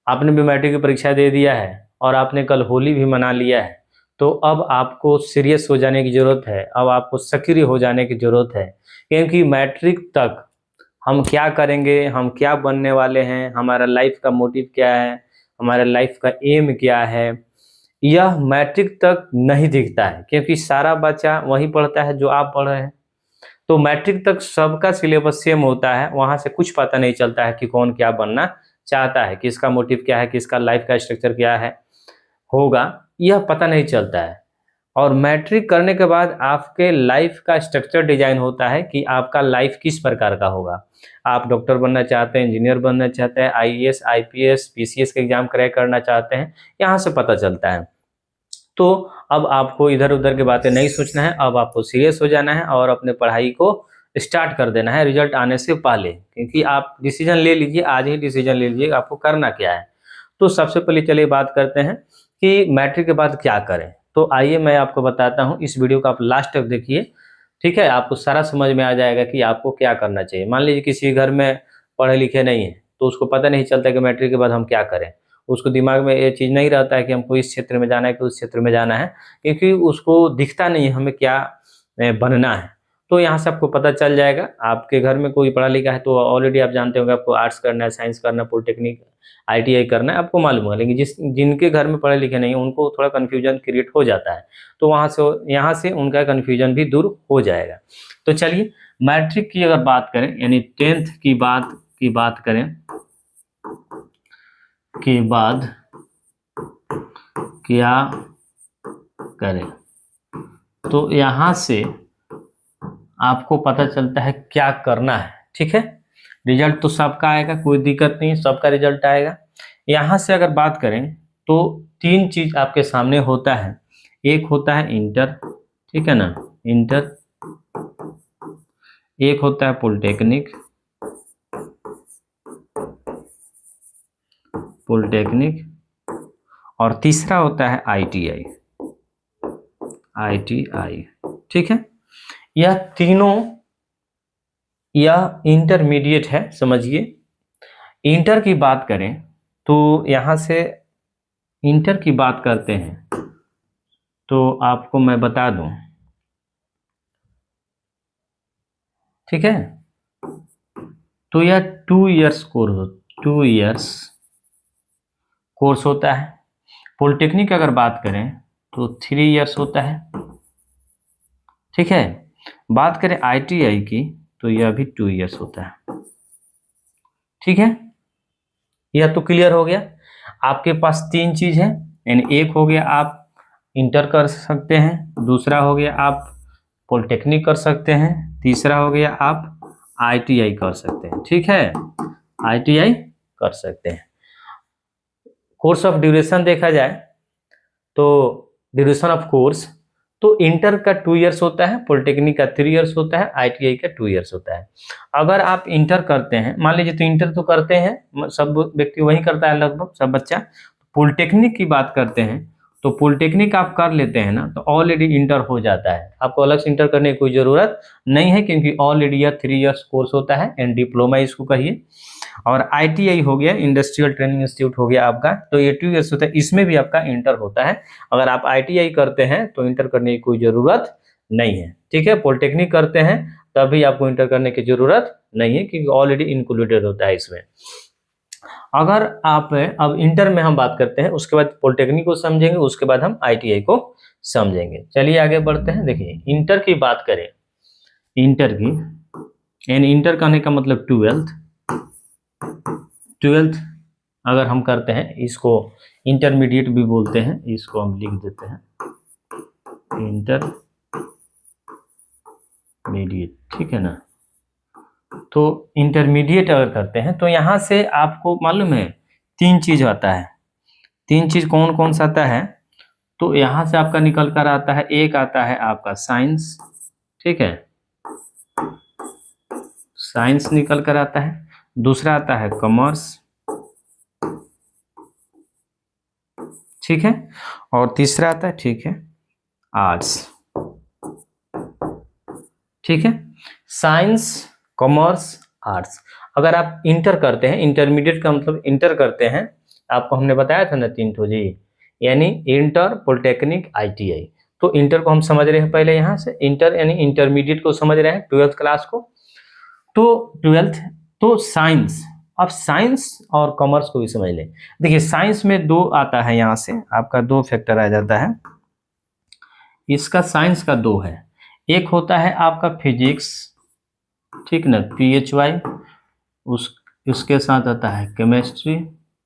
आपने भी मैट्रिक की परीक्षा दे दिया है और आपने कल होली भी मना लिया है, तो अब आपको सीरियस हो जाने की ज़रूरत है, अब आपको सक्रिय हो जाने की ज़रूरत है। क्योंकि मैट्रिक तक हम क्या करेंगे, हम क्या बनने वाले हैं, हमारा लाइफ का मोटिव क्या है, हमारा लाइफ का एम क्या है, यह मैट्रिक तक नहीं दिखता है। क्योंकि सारा बच्चा वही पढ़ता है जो आप पढ़ रहे हैं। तो मैट्रिक तक सबका सिलेबस सेम होता है, वहाँ से कुछ पता नहीं चलता है कि कौन क्या बनना चाहता है, किसका मोटिव क्या है, किसका लाइफ का स्ट्रक्चर क्या है होगा, यह पता नहीं चलता है। और मैट्रिक करने के बाद आपके लाइफ का स्ट्रक्चर डिजाइन होता है कि आपका लाइफ किस प्रकार का होगा। आप डॉक्टर बनना चाहते हैं, इंजीनियर बनना चाहते हैं, आईएएस, आईपीएस, पीसीएस के एग्जाम क्रैक करना चाहते हैं, यहाँ से पता चलता है। तो अब आपको इधर उधर की बातें नहीं सोचना है, अब आपको सीरियस हो जाना है और अपने पढ़ाई को स्टार्ट कर देना है रिजल्ट आने से पहले। क्योंकि आप डिसीजन ले लीजिए, आज ही डिसीजन ले लीजिए आपको करना क्या है। तो सबसे पहले चलिए बात करते हैं कि मैट्रिक के बाद क्या करें। तो आइए मैं आपको बताता हूँ, इस वीडियो को आप लास्ट तक देखिए, ठीक है। आपको सारा समझ में आ जाएगा कि आपको क्या करना चाहिए। मान लीजिए किसी घर में पढ़े लिखे नहीं है, तो उसको पता नहीं चलता कि मैट्रिक के बाद हम क्या करें। उसको दिमाग में ये चीज़ नहीं रहता है कि हमको इस क्षेत्र में जाना है कि उस क्षेत्र में जाना है, क्योंकि उसको दिखता नहीं है हमें क्या बनना है। तो यहाँ से आपको पता चल जाएगा। आपके घर में कोई पढ़ा लिखा है तो ऑलरेडी आप जानते होंगे आपको आर्ट्स करना है, साइंस करना है, पॉलिटेक्निक, आईटीआई करना है, आपको मालूम है। लेकिन जिनके घर में पढ़े लिखे नहीं है उनको थोड़ा कन्फ्यूजन क्रिएट हो जाता है। तो यहाँ से उनका कन्फ्यूजन भी दूर हो जाएगा। तो चलिए मैट्रिक की अगर बात करें, यानी 10th की बात करें के बाद क्या करें, तो यहाँ से आपको पता चलता है क्या करना है, ठीक है। रिजल्ट तो सबका आएगा, कोई दिक्कत नहीं, सबका रिजल्ट आएगा। यहाँ से अगर बात करें तो 3 चीज आपके सामने होता है। एक होता है इंटर, ठीक है ना, इंटर। एक होता है पॉलिटेक्निक, और तीसरा होता है आईटीआई, ठीक है। यह तीनों यह इंटरमीडिएट है, समझिए। इंटर की बात करें तो यहाँ से इंटर की बात करते हैं तो आपको मैं बता दूं, ठीक है। तो यह 2 इयर्स कोर्स होता है। पॉलिटेक्निक अगर बात करें तो 3 इयर्स होता है, ठीक है। बात करें आईटीआई की तो यह भी 2 इयर्स होता है, ठीक है। यह तो क्लियर हो गया। आपके पास 3 चीज है, यानी एक हो गया आप इंटर कर सकते हैं, दूसरा हो गया आप पॉलिटेक्निक कर सकते हैं, तीसरा हो गया आप आईटीआई कर सकते हैं, ठीक है। आईटीआई कर सकते हैं। कोर्स ऑफ ड्यूरेशन देखा जाए तो ड्यूरेशन ऑफ कोर्स तो इंटर का 2 इयर्स होता है, पॉलिटेक्निक का 3 इयर्स होता है, आईटीआई का 2 इयर्स होता है। अगर आप इंटर करते हैं, मान लीजिए, तो इंटर तो करते हैं सब व्यक्ति, वही करता है लगभग सब बच्चा। पॉलिटेक्निक की बात करते हैं तो पॉलिटेक्निक आप कर लेते हैं ना, तो ऑलरेडी इंटर हो जाता है, आपको अलग से इंटर करने की कोई ज़रूरत नहीं है, क्योंकि ऑलरेडी यह 3 इयर्स कोर्स होता है, एंड डिप्लोमा इसको कहिए। और आईटीआई हो गया, इंडस्ट्रियल ट्रेनिंग इंस्टीट्यूट हो गया आपका, तो ये 2 इयर्स होता है, इसमें भी आपका इंटर होता है। अगर आप आईटीआई करते हैं तो इंटर करने की कोई ज़रूरत नहीं है, ठीक है। पॉलिटेक्निक करते हैं तभी आपको इंटर करने की ज़रूरत नहीं है, क्योंकि ऑलरेडी इंक्लूडेड होता है इसमें। अगर आप अब इंटर में हम बात करते हैं, उसके बाद पॉलिटेक्निक को समझेंगे, उसके बाद हम आईटीआई को समझेंगे। चलिए आगे बढ़ते हैं। देखिए इंटर की बात करें, इंटर की यानी इंटर करने का मतलब 12th अगर हम करते हैं, इसको इंटरमीडिएट भी बोलते हैं, इसको हम लिख देते हैं इंटरमीडिएट, ठीक है ना। तो इंटरमीडिएट अगर करते हैं तो यहाँ से आपको मालूम है 3 चीज आता है। 3 चीज कौन कौन सा आता है, तो यहाँ से आपका निकल कर आता है, एक आता है आपका साइंस, ठीक है, साइंस निकल कर आता है। दूसरा आता है कॉमर्स, ठीक है, और तीसरा आता है, ठीक है, आर्ट्स, ठीक है। Science, commerce, arts. अगर आप इंटर करते हैं, इंटरमीडिएट का मतलब इंटर करते हैं, आपको हमने बताया था ना 3 ठो जी, यानी इंटर, पॉलिटेक्निक, ITI। तो इंटर को हम समझ रहे हैं पहले, यहाँ से इंटर यानी इंटरमीडिएट को समझ रहे हैं, 12th क्लास को। तो 12th, तो साइंस, अब साइंस और कॉमर्स को भी समझ लें। देखिए साइंस में 2 आता है, यहाँ से आपका 2 फैक्टर आ जाता है, इसका साइंस का 2 है। एक होता है आपका फिजिक्स, ठीक ना, PHY, उसके साथ आता है केमिस्ट्री,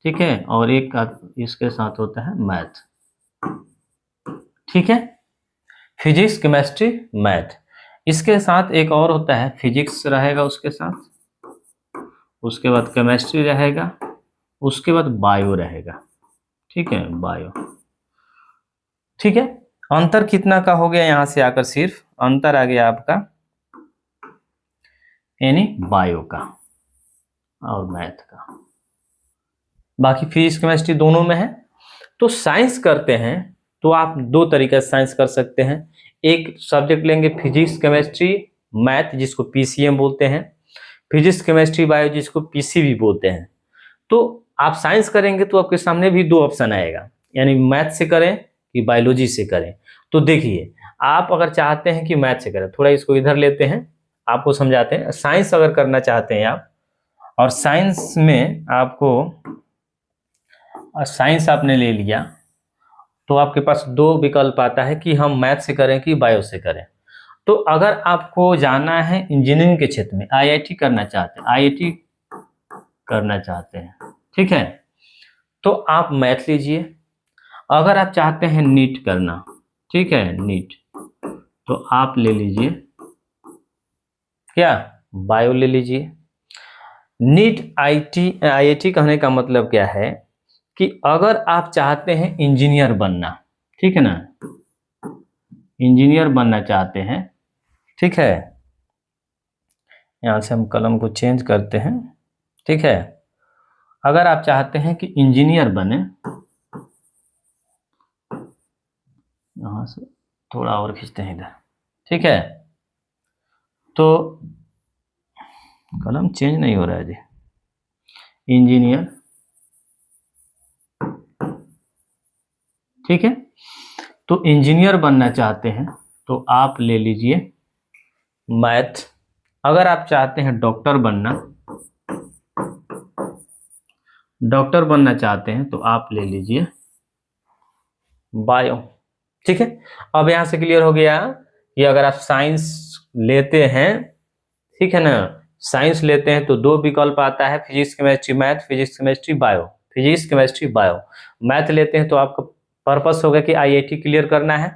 ठीक है, और एक का इसके साथ होता है मैथ, ठीक है, फिजिक्स, केमिस्ट्री, मैथ। इसके साथ एक और होता है, फिजिक्स रहेगा उसके साथ, उसके बाद केमिस्ट्री रहेगा, उसके बाद बायो रहेगा, ठीक है, बायो, ठीक है। अंतर कितना का हो गया, यहां से आकर सिर्फ अंतर आ गया आपका, यानी बायो का और मैथ का, बाकी फिजिक्स केमिस्ट्री दोनों में है। तो साइंस करते हैं तो आप 2 तरीके से साइंस कर सकते हैं। एक सब्जेक्ट लेंगे फिजिक्स केमिस्ट्री मैथ, जिसको PCM बोलते हैं, फिजिक्स केमिस्ट्री बायो, जिसको PCB बोलते हैं। तो आप साइंस करेंगे तो आपके सामने भी 2 ऑप्शन आएगा, यानी मैथ से करें कि बायोलॉजी से करें। तो देखिए आप अगर चाहते हैं कि मैथ से करें, थोड़ा इसको इधर लेते हैं, आपको समझाते हैं। साइंस अगर करना चाहते हैं आप, और साइंस में आपको, साइंस आपने ले लिया तो आपके पास 2 विकल्प आता है कि हम मैथ से करें कि बायो से करें। तो अगर आपको जाना है इंजीनियरिंग के क्षेत्र में, IIT करना चाहते हैं, IIT करना चाहते हैं, ठीक है, तो आप मैथ लीजिए। अगर आप चाहते हैं नीट करना, ठीक है, नीट, तो आप ले लीजिए क्या, बायो ले लीजिए। नीट IIT कहने का मतलब क्या है कि अगर आप चाहते हैं इंजीनियर बनना, ठीक है ना, इंजीनियर बनना चाहते हैं, ठीक है, यहाँ से हम कलम को चेंज करते हैं, ठीक है, अगर आप चाहते हैं कि इंजीनियर बने, यहाँ से थोड़ा और खींचते हैं इधर, ठीक है, तो कलम चेंज नहीं हो रहा है जी, इंजीनियर, ठीक है, तो इंजीनियर बनना चाहते हैं तो आप ले लीजिए मैथ। अगर आप चाहते हैं डॉक्टर बनना चाहते हैं तो आप ले लीजिए बायो, ठीक है। अब यहां से क्लियर हो गया कि अगर आप साइंस लेते हैं, ठीक है ना, साइंस लेते हैं तो 2 विकल्प आता है, physics chemistry math, physics chemistry bio, physics chemistry bio. Math लेते हैं तो आपका पर्पस होगा कि IIT क्लियर करना है,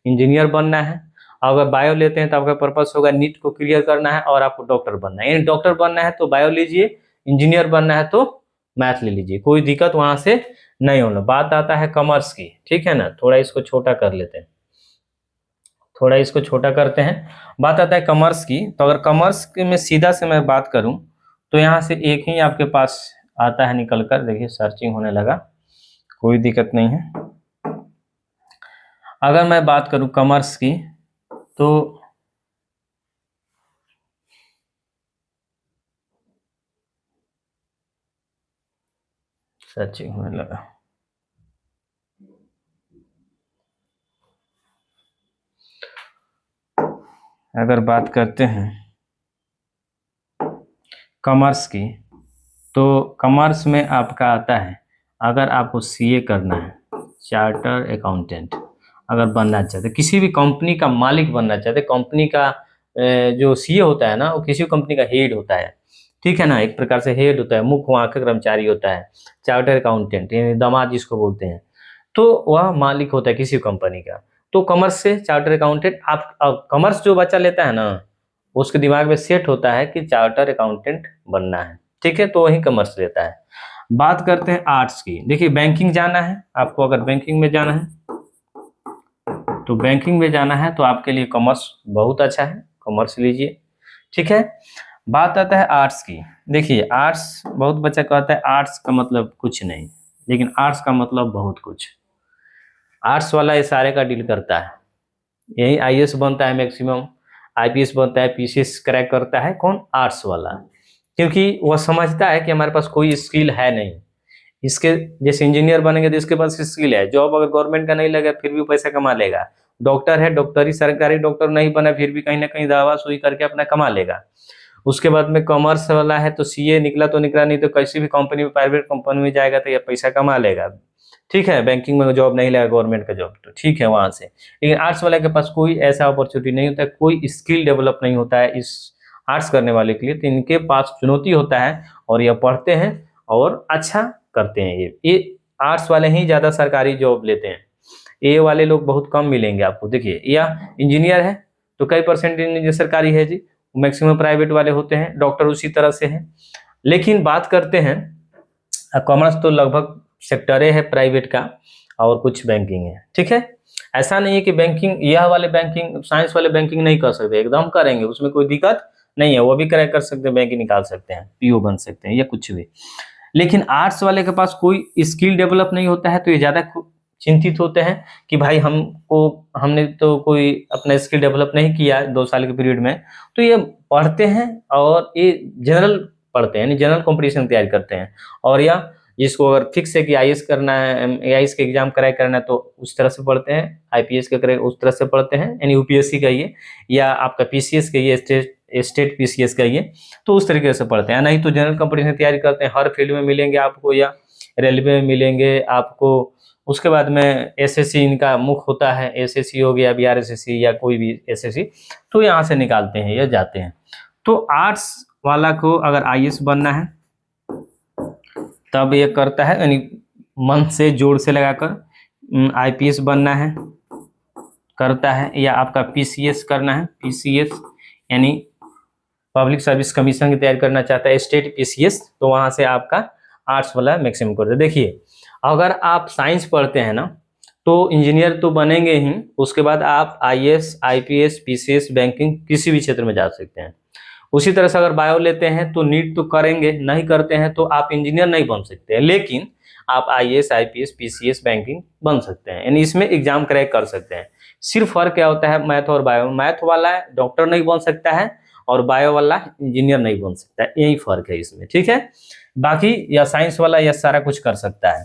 इंजीनियर बनना है। अगर बायो लेते हैं तो आपका पर्पस होगा नीट को क्लियर करना है और आपको डॉक्टर बनना है। यानी डॉक्टर बनना है तो बायो लीजिए, इंजीनियर बनना है तो मैथ ले लीजिए, कोई दिक्कत वहां से नहीं होना। बात आता है कॉमर्स की, ठीक है ना, थोड़ा इसको छोटा कर लेते हैं, थोड़ा इसको छोटा करते हैं। बात आता है कॉमर्स की, तो अगर कॉमर्स में सीधा से मैं बात करूं तो यहाँ से एक ही आपके पास आता है निकल कर, देखिए सर्चिंग होने लगा, कोई दिक्कत नहीं है। अगर मैं बात करूं कॉमर्स की तो सर्चिंग होने लगा, अगर बात करते हैं कॉमर्स की तो कॉमर्स में आपका आता है, अगर आपको CA करना है, चार्टर अकाउंटेंट अगर बनना चाहते, किसी भी कंपनी का मालिक बनना चाहते, कंपनी का जो CA होता है ना, वो किसी कंपनी का हेड होता है, ठीक है ना, एक प्रकार से हेड होता है, मुख्य वहाँ का कर्मचारी होता है। चार्टर अकाउंटेंट यानी दामाद जिसको बोलते हैं, तो वह मालिक होता है किसी कंपनी का। तो कॉमर्स से चार्टर अकाउंटेंट, आप कॉमर्स जो बच्चा लेता है ना, उसके दिमाग में सेट होता है कि चार्टर अकाउंटेंट बनना है, ठीक है, तो वही कॉमर्स लेता है। बात करते हैं आर्ट्स की, देखिए बैंकिंग जाना है आपको, अगर बैंकिंग में जाना है तो बैंकिंग में जाना है तो आपके लिए कॉमर्स बहुत अच्छा है, कॉमर्स लीजिए, ठीक है। बात आता है आर्ट्स की, देखिए आर्ट्स, बहुत बच्चा कहता है आर्ट्स का मतलब कुछ नहीं, लेकिन आर्ट्स का मतलब बहुत कुछ। आर्ट्स वाला ये सारे का डील करता है, यही IAS बनता है मैक्सिमम, IPS बनता है, PCS क्रैक करता है कौन, आर्ट्स वाला, क्योंकि वह समझता है कि हमारे पास कोई स्किल है नहीं, इसके जैसे इंजीनियर बनेंगे तो इसके पास स्किल है, जॉब अगर गवर्नमेंट का नहीं लगे फिर भी पैसा कमा लेगा। डॉक्टर है, डॉक्टरी सरकारी डॉक्टर नहीं बना फिर भी कहीं ना कहीं दवा सुई करके अपना कमा लेगा। उसके बाद में कॉमर्स वाला है तो सीए निकला तो निकला, नहीं तो किसी भी कंपनी में, प्राइवेट कंपनी में जाएगा तो ये पैसा कमा लेगा। ठीक है, बैंकिंग में जॉब नहीं लेगा गवर्नमेंट का जॉब तो ठीक है वहां से। लेकिन आर्ट्स वाले के पास कोई ऐसा अपॉर्चुनिटी नहीं होता है, कोई स्किल डेवलप नहीं होता है इस आर्ट्स करने वाले के लिए, तो इनके पास चुनौती होता है और ये पढ़ते हैं और अच्छा करते हैं। ये आर्ट्स वाले ही ज़्यादा सरकारी जॉब लेते हैं, ए वाले लोग बहुत कम मिलेंगे आपको। देखिए, या इंजीनियर है तो कई परसेंट इंजीनियर सरकारी है जी, मैक्सिमम प्राइवेट वाले होते हैं। डॉक्टर उसी तरह से है। लेकिन बात करते हैं कॉमर्स तो लगभग सेक्टरे है प्राइवेट का और कुछ बैंकिंग है। ठीक है, ऐसा नहीं है कि बैंकिंग, यह वाले बैंकिंग, साइंस वाले बैंकिंग नहीं कर सकते, एकदम करेंगे, उसमें कोई दिक्कत नहीं है, वो भी क्रैक कर सकते हैं, बैंक निकाल सकते हैं, पीओ बन सकते हैं या कुछ भी। लेकिन आर्ट्स वाले के पास कोई स्किल डेवलप नहीं होता है तो ये ज़्यादा चिंतित होते हैं कि भाई हमने तो कोई अपना स्किल डेवलप नहीं किया 2 साल के पीरियड में, तो ये पढ़ते हैं और ये जनरल पढ़ते हैं, यानी जनरल कॉम्पिटिशन तैयारी करते हैं। और या जिसको अगर फिक्स है कि आईएएस करना है, आईएएस के एग्जाम क्रैक करना है तो उस तरह से पढ़ते हैं, आईपीएस का क्रैक उस तरह से पढ़ते हैं, यानी यूपीएससी का ये या आपका पीसीएस का ये, स्टेट पीसीएस का ये, तो उस तरीके से पढ़ते हैं। नहीं तो जनरल कॉम्पिटिशन तैयारी करते हैं, हर फील्ड में मिलेंगे आपको, या रेलवे में मिलेंगे आपको। उसके बाद में एसएससी इनका मुख्य होता है, एसएससी हो गया, बीआरएसएससी या कोई भी एसएससी, तो यहाँ से निकालते हैं या जाते हैं। तो आर्ट्स वाला को अगर आईएएस बनना है तब ये करता है, यानी मन से जोर से लगाकर आईपीएस बनना है करता है, या आपका पीसीएस करना है, पीसीएस यानी पब्लिक सर्विस कमीशन की तैयारी करना चाहता है, स्टेट पीसीएस, तो वहाँ से आपका आर्ट्स वाला मैक्सिमम करता है। देखिए, अगर आप साइंस पढ़ते हैं ना तो इंजीनियर तो बनेंगे ही, उसके बाद आप आईएएस, आईपीएस, पीसीएस, बैंकिंग किसी भी क्षेत्र में जा सकते हैं। उसी तरह से अगर बायो लेते हैं तो नीट तो करेंगे, नहीं करते हैं तो आप इंजीनियर नहीं बन सकते हैं, लेकिन आप आईएएस, आईपीएस, पीसीएस, बैंकिंग बन सकते हैं, यानी इसमें एग्जाम क्रैक कर सकते हैं। सिर्फ फर्क क्या होता है मैथ और बायो, मैथ वाला डॉक्टर नहीं बन सकता है और बायो वाला इंजीनियर नहीं बन सकता है, यही फर्क है इसमें। ठीक है, बाकी या साइंस वाला या सारा कुछ कर सकता है।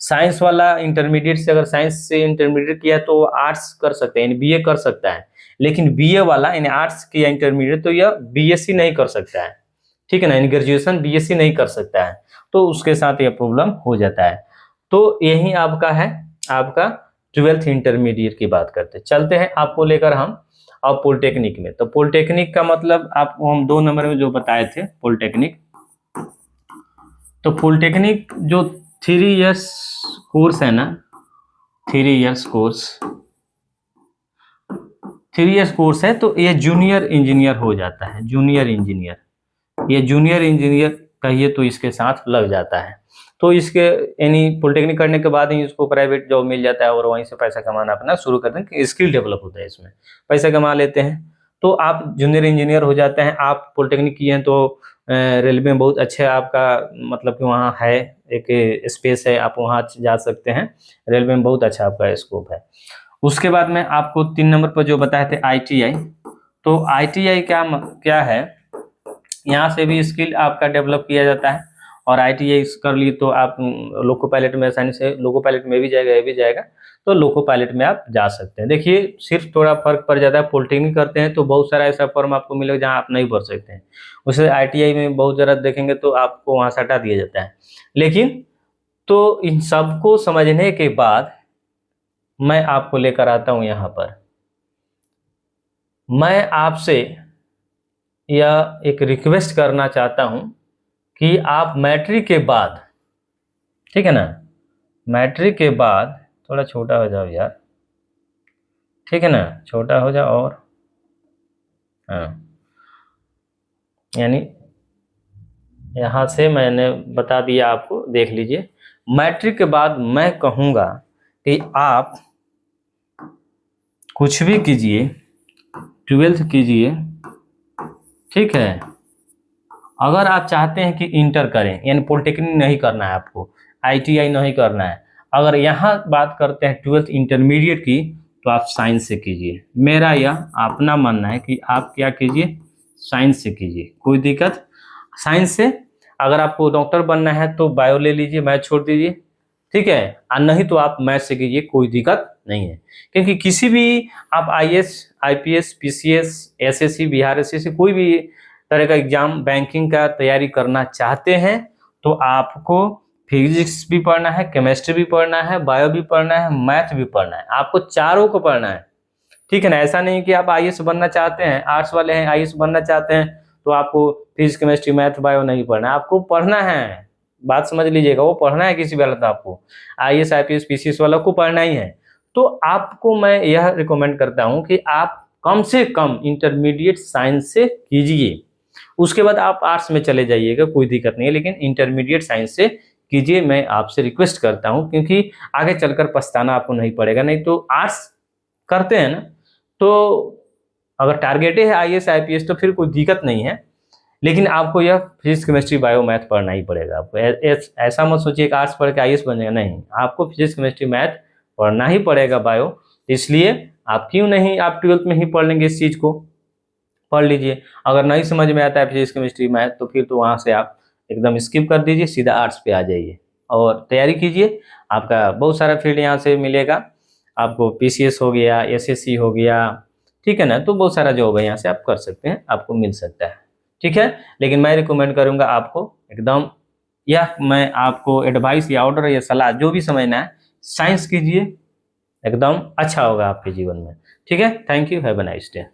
साइंस वाला इंटरमीडिएट से, अगर साइंस से इंटरमीडिएट किया तो आर्ट्स कर सकते हैं, यानी बीए कर सकता है। लेकिन बीए वाला यानी आर्ट्स किया इंटरमीडिएट तो यह बीएससी नहीं कर सकता है। ठीक है ना, यानी ग्रेजुएशन बीएससी नहीं कर सकता है, तो उसके साथ यह प्रॉब्लम हो जाता है। तो यही आपका है, आपका 12th इंटरमीडिएट की बात करते चलते हैं आपको लेकर हम अब पॉलिटेक्निक में। तो पॉलिटेक्निक का मतलब आपको हम 2 नंबर में जो बताए थे पॉलिटेक्निक, तो पॉलिटेक्निक जो 3 इयर्स कोर्स है ना, 3 इयर्स कोर्स, 3 इयर्स कोर्स है, तो ये जूनियर इंजीनियर हो जाता है, जूनियर इंजीनियर, ये जूनियर इंजीनियर कहिए तो इसके साथ लग जाता है। तो इसके यानी पॉलिटेक्निक करने के बाद ही इसको प्राइवेट जॉब मिल जाता है और वहीं से पैसा कमाना अपना शुरू करते हैं, स्किल डेवलप होता है, इसमें पैसा कमा लेते हैं। तो आप जूनियर इंजीनियर हो जाते हैं। आप पॉलिटेक्निक किए हैं तो रेलवे में बहुत अच्छे आपका मतलब कि वहाँ है, एक स्पेस है, आप वहाँ जा सकते हैं, रेलवे में बहुत अच्छा आपका स्कोप है। उसके बाद में आपको 3 नंबर पर जो बताए थे आईटीआई, तो आईटीआई क्या है, यहाँ से भी स्किल आपका डेवलप किया जाता है। और आईटीआई कर ली तो आप लोको पायलट में आसानी से, लोको पायलट में भी जाएगा, ये भी जाएगा, तो लोको पायलट में आप जा सकते हैं। देखिए, सिर्फ थोड़ा फर्क पड़ जाता है, पॉलिटेक्निक करते हैं तो बहुत सारा ऐसा फॉर्म आपको मिलेगा जहाँ आप नहीं भर सकते हैं, उसे आईटीआई में बहुत ज़रा देखेंगे तो आपको वहाँ से हटा दिया जाता है। लेकिन तो इन सबको समझने के बाद मैं आपको लेकर आता हूँ यहाँ पर, मैं आपसे यह एक रिक्वेस्ट करना चाहता हूँ कि आप मैट्रिक के बाद, ठीक है ना, मैट्रिक के बाद थोड़ा छोटा हो जाओ यार, ठीक है ना, छोटा हो जाओ, और हाँ, यानी यहाँ से मैंने बता दिया आपको, देख लीजिए। मैट्रिक के बाद मैं कहूँगा कि आप कुछ भी कीजिए, 12th कीजिए, ठीक है। अगर आप चाहते हैं कि इंटर करें, यानी पॉलिटेक्निक नहीं करना है आपको, आईटीआई नहीं करना है, अगर यहाँ बात करते हैं 12th इंटरमीडिएट की, तो आप साइंस से कीजिए। मेरा यह अपना मानना है कि आप क्या कीजिए, साइंस से कीजिए, कोई दिक्कत। साइंस से अगर आपको डॉक्टर बनना है तो बायो ले लीजिए, मैथ छोड़ दीजिए, ठीक है, और नहीं तो आप मैथ से कीजिए, कोई दिक्कत नहीं है। क्योंकि किसी भी आप IAS, IPS, PCS, SSC, Bihar SSC, कोई भी तरह का एग्जाम बैंकिंग का तैयारी करना चाहते हैं तो आपको फिजिक्स भी पढ़ना है, केमिस्ट्री भी पढ़ना है, बायो भी पढ़ना है, मैथ भी पढ़ना है, आपको चारों को पढ़ना है, ठीक है ना। ऐसा नहीं कि आप आईएएस बनना चाहते हैं, आर्ट्स वाले हैं, आईएएस बनना चाहते हैं तो आपको फिजिक्स, केमिस्ट्री, मैथ, बायो नहीं पढ़ना है, आपको पढ़ना है। बात समझ लीजिएगा, वो पढ़ना है किसी भी हालत में आपको, आईएएस, आईपीएस, पीसीएस वाला को पढ़ना ही है। तो आपको मैं यह रिकमेंड करता हूं कि आप कम से कम इंटरमीडिएट साइंस से कीजिए, उसके बाद आप आर्ट्स में चले जाइएगा, कोई दिक्कत नहीं है, लेकिन इंटरमीडिएट साइंस से कीजिए, मैं आपसे रिक्वेस्ट करता हूं, क्योंकि आगे चलकर पछताना आपको नहीं पड़ेगा। नहीं तो आर्ट्स करते हैं ना, तो अगर टारगेट है आईएएस, आईपीएस तो फिर कोई दिक्कत नहीं है, लेकिन आपको यह फिजिक्स, केमिस्ट्री, बायो, मैथ पढ़ना ही पड़ेगा। आपको ऐसा मत सोचिए कि आर्ट्स पढ़ के आईएएस बनेगा, नहीं, आपको फिजिक्स, केमिस्ट्री, मैथ पढ़ना ही पड़ेगा, बायो। इसलिए आप क्यों नहीं आप 12th में ही पढ़ लेंगे, इस चीज़ को पढ़ लीजिए। अगर नहीं समझ में आता है फिजिक्स, केमिस्ट्री, मैथ तो फिर तो वहाँ से आप एकदम स्किप कर दीजिए, सीधा आर्ट्स पे आ जाइए और तैयारी कीजिए। आपका बहुत सारा फील्ड यहाँ से मिलेगा आपको, पीसीएस हो गया, एसएससी हो गया, ठीक है ना, तो बहुत सारा जॉब है यहाँ से आप कर सकते हैं, आपको मिल सकता है, ठीक है। लेकिन मैं रिकमेंड करूँगा आपको एकदम, यह मैं आपको एडवाइस या ऑर्डर या सलाह जो भी समझना है, साइंस कीजिए, एकदम अच्छा होगा आपके जीवन में, ठीक है। Thank you, have a nice day.